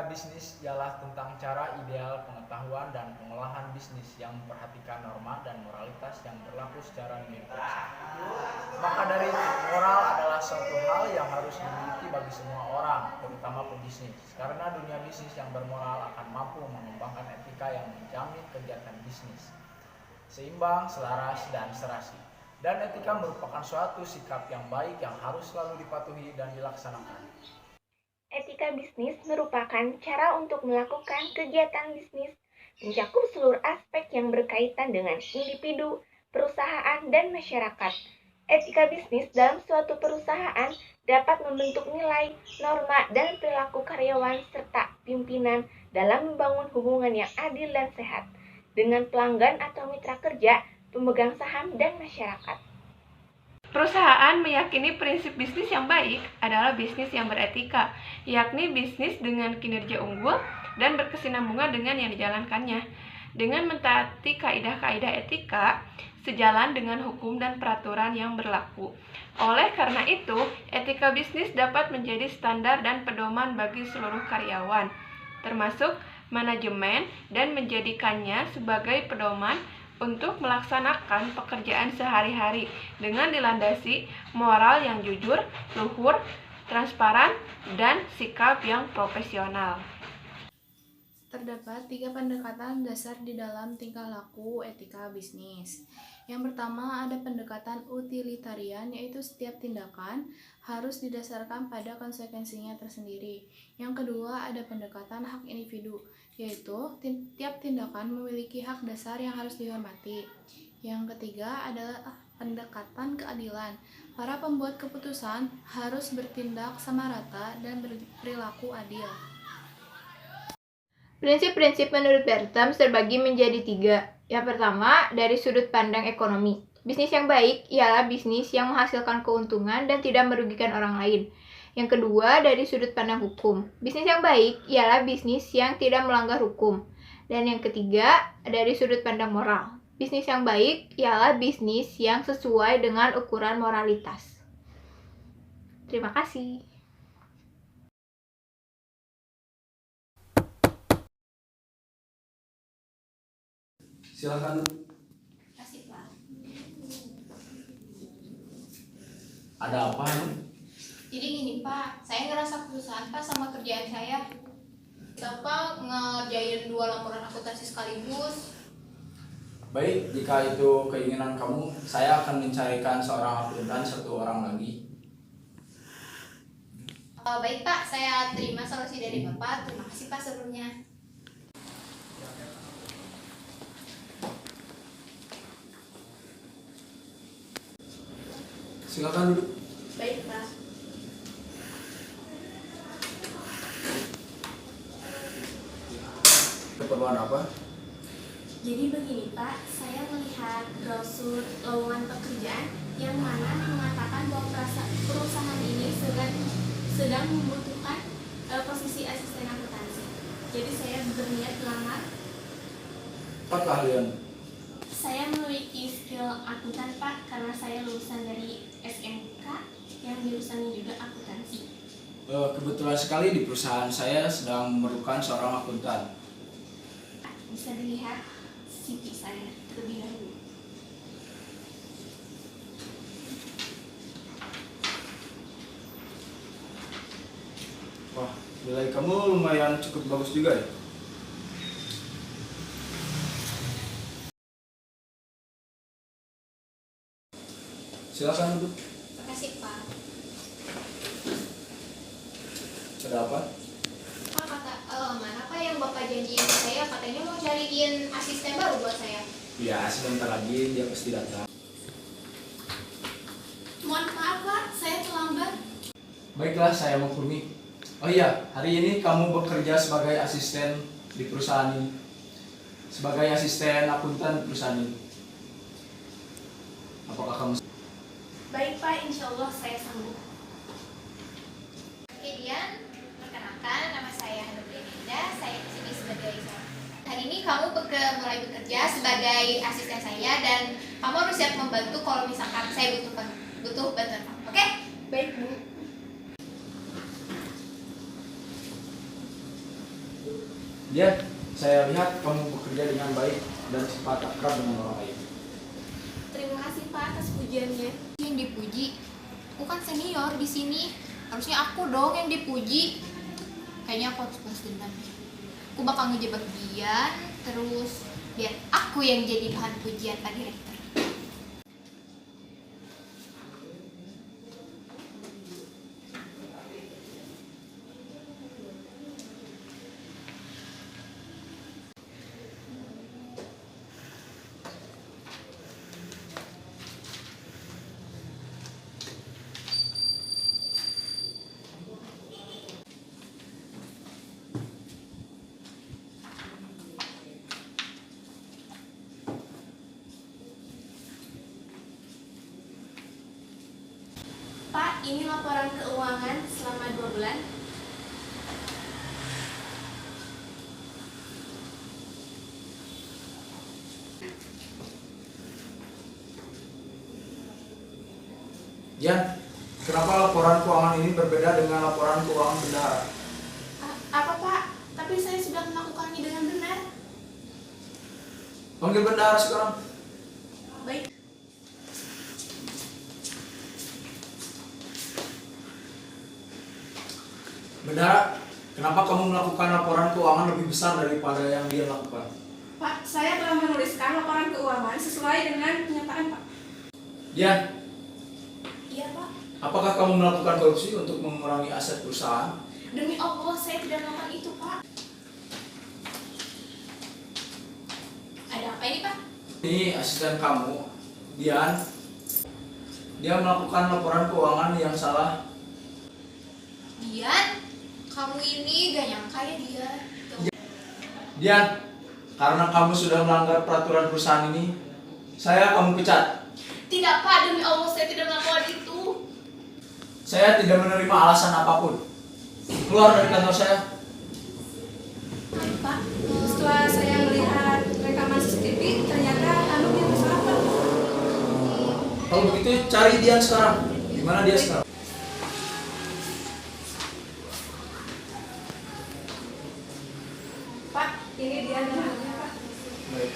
Etika bisnis ialah tentang cara ideal pengetahuan dan pengolahan bisnis yang memperhatikan norma dan moralitas yang berlaku secara universal. Maka dari itu, moral adalah suatu hal yang harus dimiliki bagi semua orang, terutama pebisnis. Karena dunia bisnis yang bermoral akan mampu mengembangkan etika yang menjamin kegiatan bisnis seimbang, selaras, dan serasi. Dan etika merupakan suatu sikap yang baik yang harus selalu dipatuhi dan dilaksanakan. Etika bisnis merupakan cara untuk melakukan kegiatan bisnis mencakup seluruh aspek yang berkaitan dengan individu, perusahaan, dan masyarakat. Etika bisnis dalam suatu perusahaan dapat membentuk nilai, norma, dan perilaku karyawan serta pimpinan dalam membangun hubungan yang adil dan sehat dengan pelanggan atau mitra kerja, pemegang saham, dan masyarakat. Perusahaan meyakini prinsip bisnis yang baik adalah bisnis yang beretika, yakni bisnis dengan kinerja unggul dan berkesinambungan dengan yang dijalankannya. Dengan mentaati kaidah-kaidah etika, sejalan dengan hukum dan peraturan yang berlaku. Oleh karena itu, etika bisnis dapat menjadi standar dan pedoman bagi seluruh karyawan, termasuk manajemen, dan menjadikannya sebagai pedoman untuk melaksanakan pekerjaan sehari-hari dengan dilandasi moral yang jujur, luhur, transparan, dan sikap yang profesional. Terdapat 3 pendekatan dasar di dalam tingkah laku etika bisnis. Yang pertama ada pendekatan utilitarian, yaitu setiap tindakan harus didasarkan pada konsekuensinya tersendiri. Yang kedua ada pendekatan hak individu, yaitu tiap tindakan memiliki hak dasar yang harus dihormati. Yang ketiga adalah pendekatan keadilan. Para pembuat keputusan harus bertindak sama rata dan berperilaku adil. Prinsip-prinsip menurut Bentham terbagi menjadi 3. Yang pertama, dari sudut pandang ekonomi. Bisnis yang baik ialah bisnis yang menghasilkan keuntungan dan tidak merugikan orang lain. Yang kedua, dari sudut pandang hukum. Bisnis yang baik ialah bisnis yang tidak melanggar hukum. Dan yang ketiga, dari sudut pandang moral. Bisnis yang baik ialah bisnis yang sesuai dengan ukuran moralitas. Terima kasih. Silakan. Kasih Pak. Ada apa? Jadi gini Pak, saya ngerasa kesusahan Pak sama kerjaan saya. Bapak ngerjain 2 laporan akuntansi sekaligus. Baik, jika itu keinginan kamu, saya akan mencarikan seorang akuntan 1 orang lagi. Baik Pak, saya terima solusi dari Bapak. Terima kasih Pak sebelumnya. Silakan duduk. Baik Pak. Keperluan apa? Jadi begini Pak, saya melihat brosur lowongan pekerjaan yang mana mengatakan bahwa perusahaan ini sedang membutuhkan posisi asisten akuntansi. Jadi saya berniat melamar. Apa keahlian? Saya memiliki skill akuntan Pak, karena saya lulusan dari SMK yang jurusannya juga akuntansi. Kebetulan sekali di perusahaan saya sedang memerlukan seorang akuntan. Bisa dilihat CV saya terlebih dahulu. Wah, nilai kamu lumayan cukup bagus juga ya. Silakan duduk. Terima kasih Pak. Ada apa? Pak, mana Pak yang Bapak janjiin ke saya? Katanya mau cariin asisten baru buat saya. Ya, sebentar lagi dia pasti datang. Mohon maaf Pak, saya terlambat. Baiklah, saya maklumi. Oh iya, hari ini kamu bekerja sebagai asisten di perusahaan ini. Sebagai asisten akuntan di perusahaan ini. Apakah kamu? Baik Pak, insya Allah saya sanggup. Oke Dian, perkenalkan nama saya Hanum Deninda, saya di sini sebagai hari ini kamu mulai bekerja sebagai asisten saya dan kamu harus siap membantu kalau misalkan saya butuh bantuan kamu. Oke? Baik Bu. Dia, saya lihat kamu bekerja dengan baik dan sifat akrab dengan orang lain. Terima kasih Pak atas pujiannya. Yang dipuji, aku kan senior di sini. Harusnya aku dong yang dipuji. Kayaknya aku harus balas dendam. Aku bakal ngejebak dia, terus biar aku yang jadi bahan pujian Pak Direktur. Pak, ini laporan keuangan selama 2 bulan. Jan, kenapa laporan keuangan ini berbeda dengan laporan keuangan bendahara? Apa Pak? Tapi saya sudah melakukannya dengan benar. Panggil bendahara sekarang. Baik. Bendahara, kenapa kamu melakukan laporan keuangan lebih besar daripada yang dia lakukan? Pak, saya telah menuliskan laporan keuangan sesuai dengan kenyataan Pak. Jan, Iya Pak. apakah kamu melakukan korupsi untuk mengurangi aset perusahaan? Demi Allah, saya tidak melakukan itu Pak. Ada apa ini Pak? Ini asisten kamu, Dian. Dia melakukan laporan keuangan yang salah. Dian, kamu ini gak nyangka ya dia. Dian, karena kamu sudah melanggar peraturan perusahaan ini, saya kamu pecat. Tidak Pak, demi Allah saya tidak melakukan itu. Saya tidak menerima alasan apapun. Keluar dari kantor saya. Pak, setelah saya melihat rekaman CCTV, ternyata kamu yang bersalah Pak. Kalau begitu cari Dian sekarang. Di mana dia sekarang? Pak, ini dia dan anaknya Pak. Baik.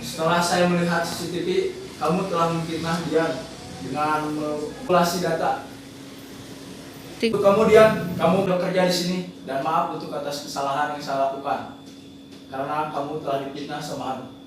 Setelah saya melihat CCTV, kamu telah memfitnah Dian dengan manipulasi data. Untuk kamu Dian, kamu bekerja di sini dan maaf untuk atas kesalahan yang saya lakukan. Karena kamu telah difitnah sama Anu.